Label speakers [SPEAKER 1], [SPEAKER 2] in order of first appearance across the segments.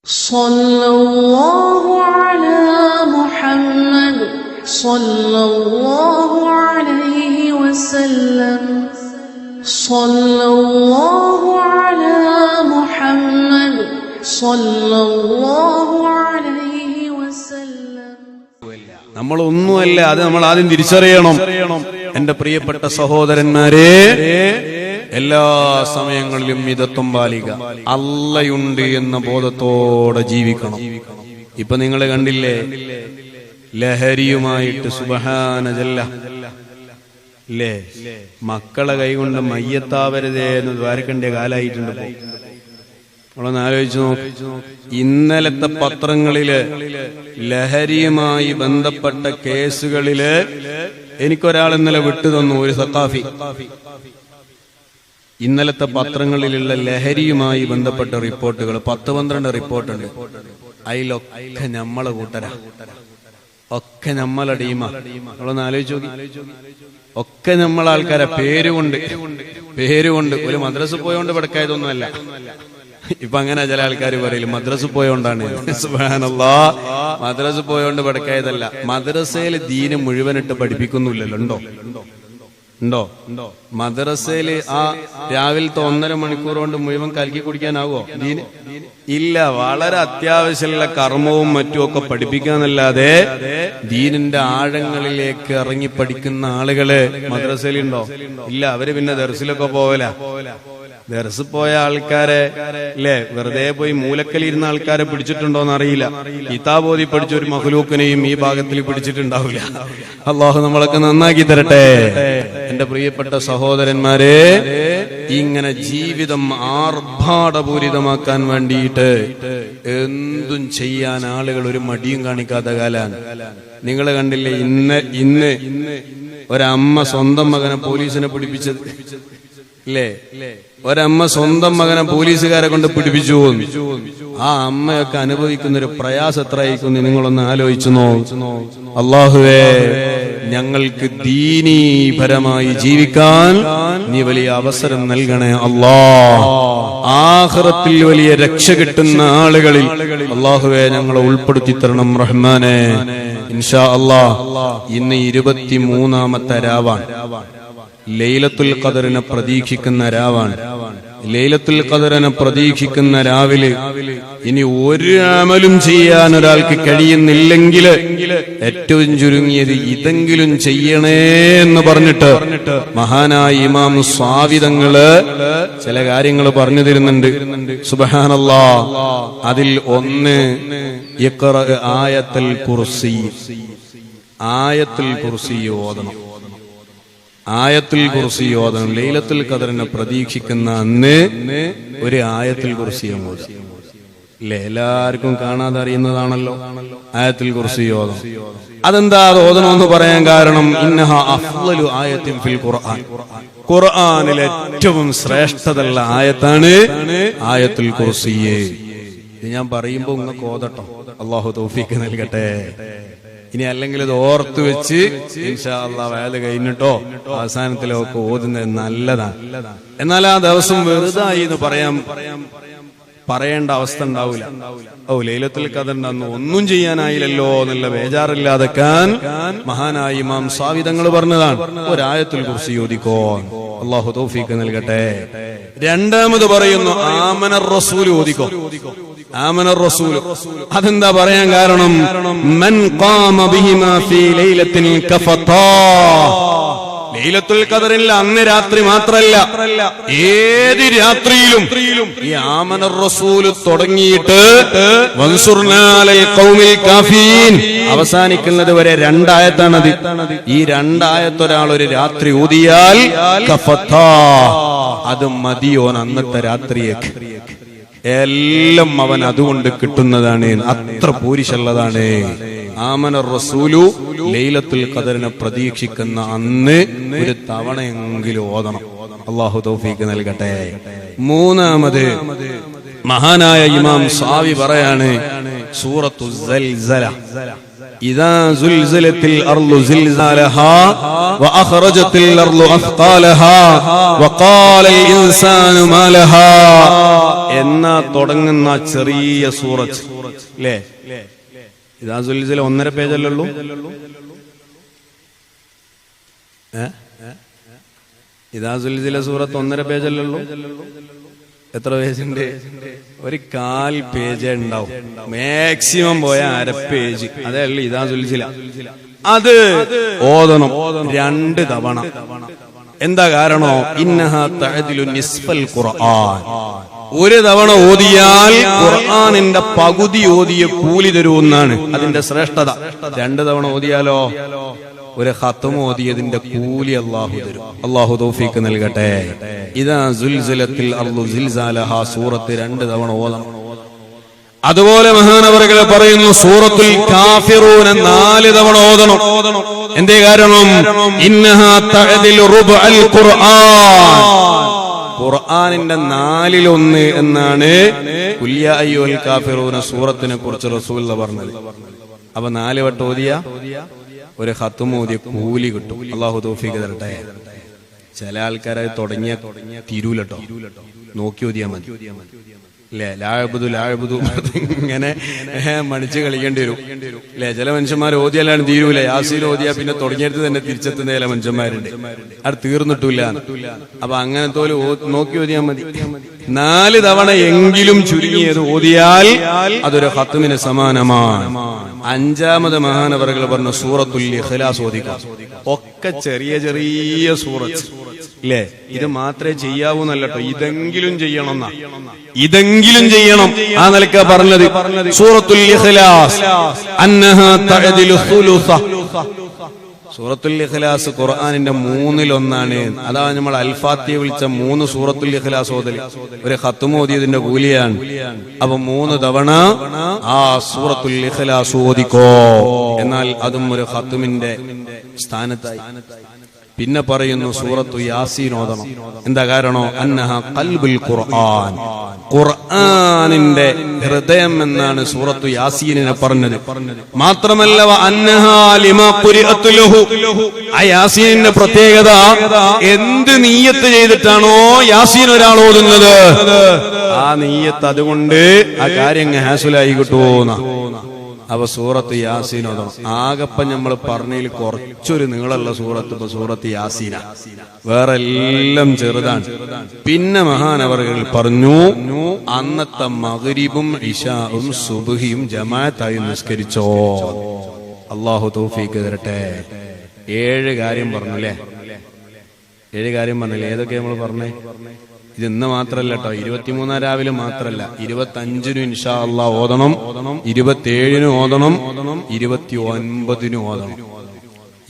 [SPEAKER 1] സല്ലല്ലാഹു അലാ മുഹമ്മദ് സല്ലല്ലാഹു അലൈഹി വസല്ലം. സല്ലല്ലാഹു അലാ മുഹമ്മദ് സല്ലല്ലാഹു അലൈഹി വസല്ലം.
[SPEAKER 2] നമ്മളൊന്നുമല്ല, അത് നമ്മൾ ആദ്യം തിരിച്ചറിയണം. എന്റെ പ്രിയപ്പെട്ട സഹോദരന്മാരെ, എല്ലാ സമയങ്ങളിലും മിതത്വം പാലിക്കുക. അള്ളയുണ്ട് എന്ന ബോധത്തോടെ ജീവിക്കണം. ഇപ്പൊ നിങ്ങൾ കണ്ടില്ലേ, ലഹരിയുമായിട്ട് സുബ്ഹാന ജല്ല അല്ലേ, മക്കളെ കൈകൊണ്ട് മയ്യത്താവരുതേ എന്ന് ദ്വാരക്കണ്ട കാലായിട്ടുണ്ട്. നമ്മളൊന്ന് ആലോചിച്ചു നോക്ക്. ഇന്നലത്തെ പത്രങ്ങളില് ലഹരിയുമായി ബന്ധപ്പെട്ട കേസുകളില് എനിക്കൊരാൾ ഇന്നലെ വിട്ടുതന്നു, ഒരു സഖാഫി. ഇന്നലത്തെ പത്രങ്ങളിലുള്ള ലഹരിയുമായി ബന്ധപ്പെട്ട റിപ്പോർട്ടുകൾ 10-12 റിപ്പോർട്ടുണ്ട്. അതിലൊക്കെ നമ്മളെ കൂട്ടരാ, ഒക്കെ നമ്മളെ ടീമാ. നമ്മളൊന്ന് ആലോചിച്ച് നോക്കി. ഒക്കെ നമ്മളെ ആൾക്കാരെ പേരുകൊണ്ട് ഒരു മദ്രസ പോയോണ്ട് പടക്കായതൊന്നുമല്ല. ഇപ്പൊ അങ്ങനെ ചില ആൾക്കാർ പറയില്ല, മദ്രസ പോയോണ്ടാണ്. സുബ്ഹാനല്ലാഹ്, മദ്രസ പോയോണ്ട് പടക്കായതല്ല. മദ്രസയിൽ ദീന് മുഴുവനിട്ട് പഠിപ്പിക്കുന്നില്ലല്ലോ. ഉണ്ടോ? മദ്രസയില് ആ രാവിലത്തെ 1.5 മണിക്കൂർ കൊണ്ട് മുഴുവൻ കലക്കി കുടിക്കാനാവോ ദീന്? ഇല്ല. വളരെ അത്യാവശ്യമുള്ള കർമ്മവും മറ്റുമൊക്കെ പഠിപ്പിക്കാന്നല്ലാതെ ദീനിന്റെ ആഴങ്ങളിലേക്ക് ഇറങ്ങി പഠിക്കുന്ന ആളുകള് മദ്രസയിലുണ്ടോ? ഇല്ല. അവര് പിന്നെ ദർസിലൊക്കെ പോവല. ദർസ് പോയ ആൾക്കാരെ അല്ലേ, വെറുതെ പോയി മൂലക്കലിരുന്ന ആൾക്കാരെ പിടിച്ചിട്ടുണ്ടോന്ന് അറിയില്ല. കിതാബ് ഓതി പഠിച്ച ഒരു മഖ്ലൂക്കിനെയും ഈ ഭാഗത്തിൽ പിടിച്ചിട്ടുണ്ടാവില്ല. അള്ളാഹു നമ്മളൊക്കെ നന്നാക്കി തരട്ടെ. എന്റെ പ്രിയപ്പെട്ട സഹോദരന്മാരെ, ഇങ്ങനെ ജീവിതം ആർഭാടപൂരിതമാക്കാൻ വേണ്ടിയിട്ട് എന്തും ചെയ്യാൻ ആളുകൾ ഒരു മടിയും കാണിക്കാത്ത കാലാണ്. നിങ്ങൾ കണ്ടില്ലേ, ഇന്ന് ഒരമ്മ സ്വന്തം മകനെ പോലീസിനെ പിടിപ്പിച്ചത് അല്ലേ? ഒരമ്മ സ്വന്തം മകനെ പോലീസുകാരെ കൊണ്ട് പിടിപ്പിച്ചു. ആ അമ്മയൊക്കെ അനുഭവിക്കുന്ന ഒരു പ്രയാസം എത്രയായിരിക്കും നിങ്ങളൊന്ന് ആലോചിച്ചു നോ. അല്ലാഹുവേ, ഞങ്ങൾക്ക് ദീനീപരമായി ജീവിക്കാൻ നീ വലിയ അവസരം നൽകണേ അല്ലാഹ്. ആഖിറത്തിൽ വലിയ രക്ഷ കിട്ടുന്ന ആളുകളിൽ അല്ലാഹുവേ ഞങ്ങളെ ഉൾപ്പെടുത്തി തരണം റഹ്മാനെ. ഇൻഷാ അല്ലാഹ് ഇന്ന് 23ാമത്തെ രാവാണ്. ലൈലത്തുൽ ഖദറിനെ പ്രതീക്ഷിക്കുന്ന രാവാണ്. ലൈലത്തുൽ ഖദറിനെ പ്രതീക്ഷിക്കുന്ന രാവിലെ ഇനി ഒരു അമലും ചെയ്യാൻ ഒരാൾക്ക് കഴിയുന്നില്ലെങ്കിൽ ഏറ്റവും ചുരുങ്ങിയത് ഇതെങ്കിലും ചെയ്യണേ എന്ന് പറഞ്ഞിട്ട് മഹാനായ ഇമാം സ്വാവിതങ്ങള് ചില കാര്യങ്ങൾ പറഞ്ഞു തരുന്നുണ്ട്. സുബ്ഹാനല്ലാഹ്. അതിൽ ഒന്ന് ഇഖ്റ ആയത്തുൽ കുർസി. ആയത്തുൽ കുർസി ഓതണം. ആയത്തുൽ കുർസി ഓതണം. ലൈലത്തുൽ ഖദറിനെ പ്രതീക്ഷിക്കുന്ന അന്ന് ഒരു ആയത്തുൽ കുർസി ഓതണം. അല്ലേ, എല്ലാവർക്കും കാണാതെ അറിയുന്നതാണല്ലോ ആയത്തുൽ കുർസി ഓതണം. അതെന്താ ഓതണമെന്ന് പറയാൻ കാരണം, ഇന്നഹ അഫ്ളലു ആയത്തിൻ ഫിൽ ഖുർആൻ. ഖുർആനിലെ ഏറ്റവും ശ്രേഷ്ഠതയുള്ള ആയത്താണ് ആയത്തുൽ കുർസി. ഇത് ഞാൻ പറയുമ്പോ നിങ്ങൾക്ക് ഓതട്ടോ. അല്ലാഹു തൗഫീഖ് നൽകട്ടെ. ഇനി അല്ലെങ്കിൽ ഇത് ഓർത്തു വെച്ച് ഇൻഷാ അല്ലാഹ് വയല് കഴിഞ്ഞിട്ടോ അവസാനത്തിലൊക്കെ ഓതുന്നത് നല്ലതാണ്. എന്നാൽ ആ ദിവസം വെറുതായി എന്ന് പറയേണ്ട അവസ്ഥ ഉണ്ടാവില്ല. ലൈലത്തുൽ ഖദറിന്റെ അന്ന് ഒന്നും ചെയ്യാനായില്ലല്ലോ എന്നുള്ള ബേജാറില്ലാതെക്കാൻ മഹാനായ ഇമാം സ്വാവിതങ്ങൾ പറഞ്ഞതാണ്, ഒരായത്തുൽ കുർസി ഓതിക്കോ. അല്ലാഹു തൗഫീഖ് നൽകട്ടെ. രണ്ടാമത് പറയുന്നു ആമനർ റസൂൽ ഓതിക്കോ. ആമനർ റസൂൽ. അതെന്താ പറയാൻ കാരണം, മൻ ഖാമ ബിഹിമാ ഫീ ലൈലത്തിൻ കഫതാ. ലൈലത്തുൽ ഖദറിൽ അന്ന് രാത്രി മാത്രല്ല, ഏത് രാത്രിയിലും ഈ ആമനർ റസൂൽ തുടങ്ങിയിട്ട് വൻസുർനാ അലൽ ഖൗമിൽ കാഫീൻ അവസാനിക്കുന്നത് വരെ 2 ആയത്താണത്. ഈ 2 ആയത്ത് ഒരാൾ ഒരു രാത്രി ഊതിയാൽ കഫതാ, അത് മതിയോൻ അന്നത്തെ രാത്രിയേക്ക് എല്ലാം അവൻ അതുകൊണ്ട് കിട്ടുന്നതാണ്. അത്ര പൂരിശുള്ളതാണ്. ആമനർ റസൂലു ലൈലത്തുൽ ഖദറിനെ പ്രതീക്ഷിക്കുന്ന അന്ന് ഒരു തവണയെങ്കിലും ഓതണം. അല്ലാഹു തൗഫീഖ് നൽകട്ടെ. മൂന്നാമത് മഹാനായ ഇമാം സ്വാവി പറയാണ്, സൂറത്തു സൽസല. ഇദാ സുൽസിലത്തിൽ അർളു സിൽസാലഹാ വഅഖറജത്തിൽ അർളു അസ്ഖാലഹാ വഖാലൽ ഇൻസാനു മാ ലഹാ എന്ന തുടങ്ങുന്ന ചെറിയ സൂറത്ത് അല്ലേ? ഇദാ സുൽസില 1.5 പേജല്ലേ ഉള്ളൂ. ഇദാ സുൽസില സൂറത്ത് 1.5 പേജല്ലേ ഉള്ളൂ. എത്ര പേജുണ്ട്? 1/4 പേജ് ഉണ്ടാവും. മാക്സിമം പോയ 1/2 പേജ്. അതേ ഉള്ളു ഇദാ സുൽസില. അത് ഓതണം 2 തവണ. എന്താ കാരണോ? ഇന്നഹാ തഅദിലു നിസ്ഫൽ ഖുർആൻ. 1 തവണ ഓതിയാൽ ഖുർആനിന്റെ പകുതി ഓതിയ കൂലി തരുമെന്നാണ് അതിന്റെ ശ്രേഷ്ഠത. 2 തവണ ഓതിയാലോ 1 ഖത്ം ഓതിയതിന്റെ കൂലി അല്ലാഹു തരും. അല്ലാഹു തൗഫീഖ് നൽകട്ടെ. ഇദാ സുൽസിലത്തിൽ അർളു സിൽസാലഹാ സൂറത്ത് 2 തവണ ഓതണം. അതുപോലെ മഹാനവറുകൾ പറയുന്നു സൂറത്തുൽ കാഫിറൂൻ 4 തവണ ഓതണം. എന്തേ കാരണം? ഇന്നഹാ തഅദിലു റുബ്അൽ ഖുർആൻ. ഖുർആനിന്റെ 4/1 എന്നാണ് ഖുൽ യാ അയ്യുഹൽ കാഫിറൂൻ സൂറത്തിനെ കുറിച്ച് റസൂലുള്ളാഹി പറഞ്ഞത്. അപ്പൊ 4 വട്ടം ഓതിയ 1 ഖത്ം ഓതിയ കൂലി കിട്ടും. അല്ലാഹു തൗഫീഖ് തരട്ടെ. ചില ആൾക്കാരെ തുടങ്ങിയ തീരൂലട്ടോ, നോക്കി ഓതിയാ മതി അല്ലെ? ലാഅബുദു ഇങ്ങനെ മണിച്ച് കളിക്കേണ്ടി വരും അല്ലെ? ചില മനുഷ്യന്മാർ ഓതിയാലാണ് തീരൂല. യാസീൻ ഓതിയാ പിന്നെ തുടങ്ങിയെടുത്ത് തന്നെ തിരിച്ചെത്തുന്ന ചില മനുഷ്യന്മാരുണ്ട്. അത് തീർന്നിട്ടില്ല. അപ്പൊ അങ്ങനത്തെ നോക്കി ഓതിയാ മതി. 4 തവണ എങ്കിലും ചുരുങ്ങിയത് ഓതിയാൽ അതൊരു ഖത്മിന് സമാനമാണ്. 5ാമത് മഹാനവറുകൾ പറഞ്ഞ സൂറത്തുൽ ഇഖ്ലാസ് ഓതിക്കുക. ഒക്കെ ചെറിയ ചെറിയ സൂറത്ത് ഇല്ലേ? ഇത് മാത്രമേ ചെയ്യാവൂ എന്നല്ലോ, ഇതെങ്കിലും ചെയ്യണം. ഇതെങ്കിലും ചെയ്യണം. ആ നിലക്കാ പറഞ്ഞത് സൂറത്തുൽ ഇഖ്ലാസ് അന്നഹാ തഅദിലു സുലുസ. സൂറത്തുൽ ഇഖ്ലാസ് ഖുർആനിന്റെ 3/1. അതാ നമ്മൾ അൽഫാത്തിഹ വിളിച്ച 3 സൂറത്തുൽ ഇഖ്ലാസ് ഓതൽ 1 ഖത്ം ഓതിയതിന്റെ കൂലിയാണ്. അപ്പൊ 3 തവണ ആ സൂറത്തുൽ ഇഖ്ലാസ് ഓതിക്കോ. എന്നാൽ അതും 1 ഖത്മിന്റെ സ്ഥാനത്തായി. പിന്നെ പറയുന്നു സൂറത്തു യാസീൻ ഓതണം. എന്താ കാരണോ? അന്നഹ ഖൽബുൽ ഖുർആൻ. ഖുർആനിന്റെ ഹൃദയം എന്നാണ് സൂറത്തു യാസീനിനെ പറഞ്ഞത്. മാത്രമല്ല അന്നഹ ലിമാ ഖുരിഅതു ലഹു. ആ യാസീനിന്റെ പ്രത്യേകത എന്ത് നിയ്യത്ത് ചെയ്തിട്ടാണോ യാസീൻ ഒരാൾ ഓതുന്നത് ആ നിയ്യത്ത് അതുകൊണ്ട് ആ കാര്യം ഹാസുലായി കിട്ടുമോന്ന. അപ്പൊ സൂറത്ത് യാസീൻ ഓതണം. ആകപ്പം നമ്മൾ പറഞ്ഞതിൽ കുറച്ചൊരു നീളമുള്ള സൂറത്ത് ഇപ്പൊ സൂറത്ത് യാസീന. വേറെ എല്ലാം ചെറുതാണ്. പിന്നെ മഹാനവറുകൾ പറഞ്ഞു അന്നത്തെ മഗ്രിബും ഇശാഉം സുബ്ഹിയും ജമാഅത്തായി നിസ്കരിച്ചോ. അല്ലാഹു തൗഫീഖ് തരട്ടെ. 7 കാര്യം പറഞ്ഞു അല്ലേ? 7 കാര്യം പറഞ്ഞില്ലേ? ഏതൊക്കെ നമ്മൾ പറഞ്ഞേ? ഇത് ഇന്ന് മാത്രല്ല കേട്ടോ, 23 രാവിലെ മാത്രല്ല, 25 ഇൻഷാ അല്ലാഹ് ഓതണം, 27 ഓതണം, 29 ഓതണം.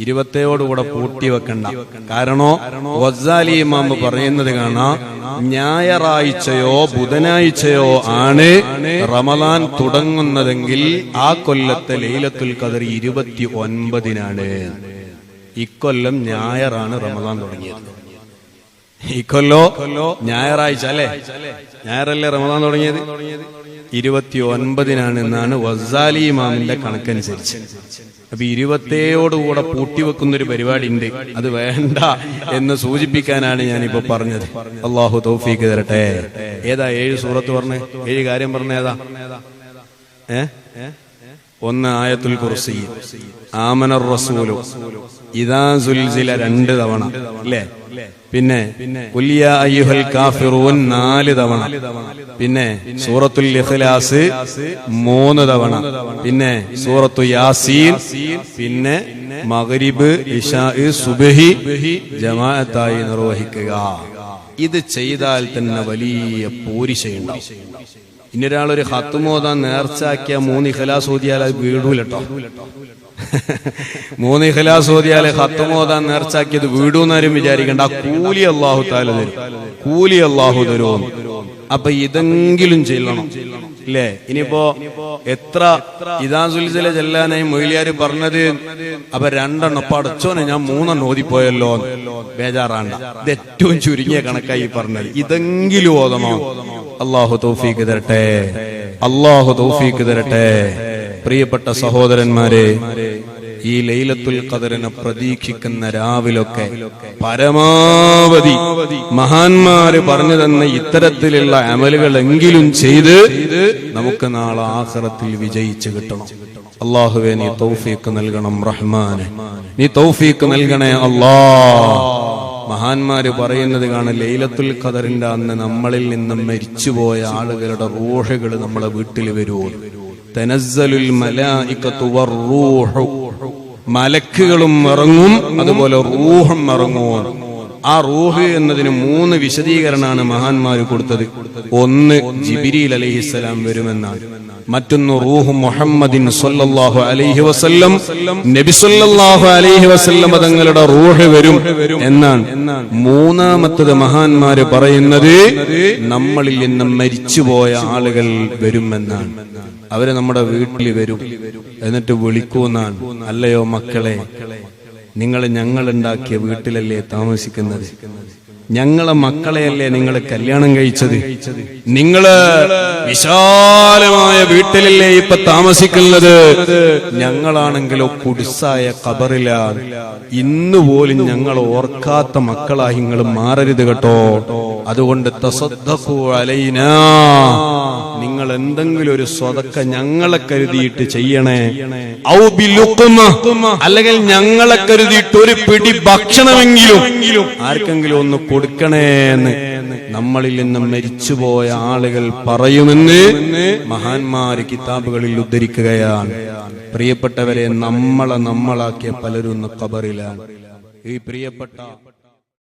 [SPEAKER 2] 27 പൂട്ടി വെക്കണ്ട. കാരണോ ഗസാലി ഇമാം പറയുന്നത് കാണാം, ഞായറാഴ്ചയോ ബുധനാഴ്ചയോ ആണ് റമളാൻ തുടങ്ങുന്നതെങ്കിൽ ആ കൊല്ലത്തെ ലൈലത്തുൽ ഖദർ 29-നാണ്. ഇക്കൊല്ലം ഞായറാണ് റമളാൻ തുടങ്ങിയത്. ഇക്കൊല്ലോ ഞായറാഴ്ച അല്ലെ? ഞായറല്ലേ റമളാൻ തുടങ്ങിയത്? 29-നാണ് ഗസാലി ഇമാമിന്റെ കണക്കനുസരിച്ച്. അപ്പൊ 27 പൂട്ടിവെക്കുന്നൊരു പരിപാടി ഉണ്ട്. അത് വേണ്ട എന്ന് സൂചിപ്പിക്കാനാണ് ഞാനിപ്പോ പറഞ്ഞത്. അല്ലാഹു തൗഫീഖ് തരട്ടെ. ഏതാ 7 സൂറത്ത് പറഞ്ഞേ? 7 കാര്യം പറഞ്ഞ ഏതാ? 1 ആയത്തുൽ കുർസി, ആമനർ റസൂലു, ഇദാ സുൽസില 2 തവണ അല്ലേ? പിന്നെ ഖുൽ യാ അയ്യുഹൽ കാഫിറൂൻ 4 തവണ. പിന്നെ സൂറത്തുൽ ഇഖ്ലാസ് 3 തവണ. പിന്നെ സൂറത്തു യാസീൻ. പിന്നെ മഗ്രിബ് ഇശാ സുബ്ഹി ജമാഅത്തായി നിർവഹിക്കുക. ഇത് ചെയ്താൽ തന്നെ വലിയ പോരിശയുണ്ടാവും. ഇന്നൊരാളൊരു ഖത്ം ഓതാൻ നേർച്ചാക്കിയ 3 ഇഖ്ലാസ് ഓതിയാൽ അത് വീടൂലട്ടോ. 3 ഇഖ്ലാസ് ഓതിയാല് ഖത്ം ഓതാൻ നേർച്ചാക്കിയത് വീടൂന്നാരും വിചാരിക്കണ്ട. കൂലി അല്ലാഹു തആല തരും. കൂലി അല്ലാഹു തരും. അപ്പൊ ഇതെങ്കിലും ചെല്ലണം അല്ലേ? ഇനിയിപ്പോ എത്ര ഇദാ സുൽസില ചെല്ലാനായി മൊയ്ലിയാര് പറഞ്ഞത്. അപ്പൊ 2 പടച്ചോനെ ഞാൻ 3 ഓതിപ്പോയല്ലോ, ബേജാറാണ്ട. ഇത് ഏറ്റവും ചുരുങ്ങിയ കണക്കായി പറഞ്ഞത്. ഇതെങ്കിലും ഓതണോ. അല്ലാഹു തൗഫീഖ് തരട്ടെ. അല്ലാഹു തൗഫീഖ് തരട്ടെ. പ്രിയപ്പെട്ട സഹോദരന്മാരെ, ഈ ലൈലത്തുൽ ഖദറിനെ പ്രതീക്ഷിക്കുന്ന രാവിലൊക്കെ പരമാവധി മഹാന്മാര് പറഞ്ഞു തന്ന ഇത്തരത്തിലുള്ള അമലുകളെങ്കിലും ചെയ്ത് നമുക്ക് നാളെ ആഖിറത്തിൽ വിജയിച്ചു കിട്ടണം. അല്ലാഹുവേ, നീ തൗഫീഖ് നൽകണം റഹ്മാനെ, നീ തൗഫീഖ് നൽകണേ അല്ലാ. മഹാന്മാര് പറയുന്നത് കാണാൻ, ലൈലത്തുൽ ഖദറിന്റെ അന്ന് നമ്മളിൽ നിന്നും മരിച്ചുപോയ ആളുകളുടെ റൂഹുകൾ നമ്മളെ വീട്ടിൽ വരുമോ? തനസ്സലുൽ മലായികത്തു വറൂഹു, മലക്കുകളും ഇറങ്ങും, അതുപോലെ റൂഹും ഇറങ്ങും. ആ റൂഹ് എന്നതിന് 3 വിശദീകരണമാണ് മഹാന്മാര് കൊടുത്തത്. ഒന്ന്, ജിബ്രീൽ അലൈഹിസ്സലാം വരുമെന്നാണ്. മറ്റൊന്ന്, റൂഹ് മുഹമ്മദിൻ സ്വല്ലല്ലാഹു അലൈഹി വസല്ലം, നബി സ്വല്ലല്ലാഹു അലൈഹി വസല്ലം തങ്ങളുടെ റൂഹ് വരും എന്നാണ്. മൂന്നാമത്തത് മഹാന്മാര് പറയുന്നത് നമ്മളിൽ നിന്ന് മരിച്ചുപോയ ആളുകൾ വരുമെന്നാണ്. അവര് നമ്മുടെ വീട്ടിൽ വരും, എന്നിട്ട് വിളിക്കുമെന്നാണ്. അല്ലയോ മക്കളെ, നിങ്ങൾ ഞങ്ങളുണ്ടാക്കിയ വീട്ടിലല്ലേ താമസിക്കുന്നത്? ഞങ്ങളെ മക്കളെയല്ലേ നിങ്ങൾ കല്യാണം കഴിച്ചത്? നിങ്ങള് വിശാലമായ വീട്ടിലല്ലേ ഇപ്പൊ താമസിക്കുന്നത്? ഞങ്ങളാണെങ്കിലോ കുടിസായ ഖബറിലാണ്. ഇന്നുപോലും ഞങ്ങൾ ഓർക്കാത്ത മക്കളായി നിങ്ങൾ മാറരുത് കേട്ടോ. അതുകൊണ്ട് തസദ്ദഖു അലൈനാ, നിങ്ങൾ എന്തെങ്കിലും ഒരു സ്വതക്ക ഞങ്ങളെ കരുതിയിട്ട് ചെയ്യണേ. ഔ ബിലുഖ്മ, അല്ലെങ്കിൽ ഞങ്ങളെ കരുതിയിട്ട് ഒരു പിടി ഭക്ഷണമെങ്കിലും ആർക്കെങ്കിലും ഒന്ന് കൊടുക്കണേന്ന് നമ്മളിൽ നിന്നും മരിച്ചുപോയ ആളുകൾ പറയുമെന്ന് മഹാന്മാര് കിതാബുകളിൽ ഉദ്ധരിക്കുകയാണ്. പ്രിയപ്പെട്ടവരെ, നമ്മളാക്കിയ പലരും ഖബറിലാണ്. ഈ പ്രിയപ്പെട്ട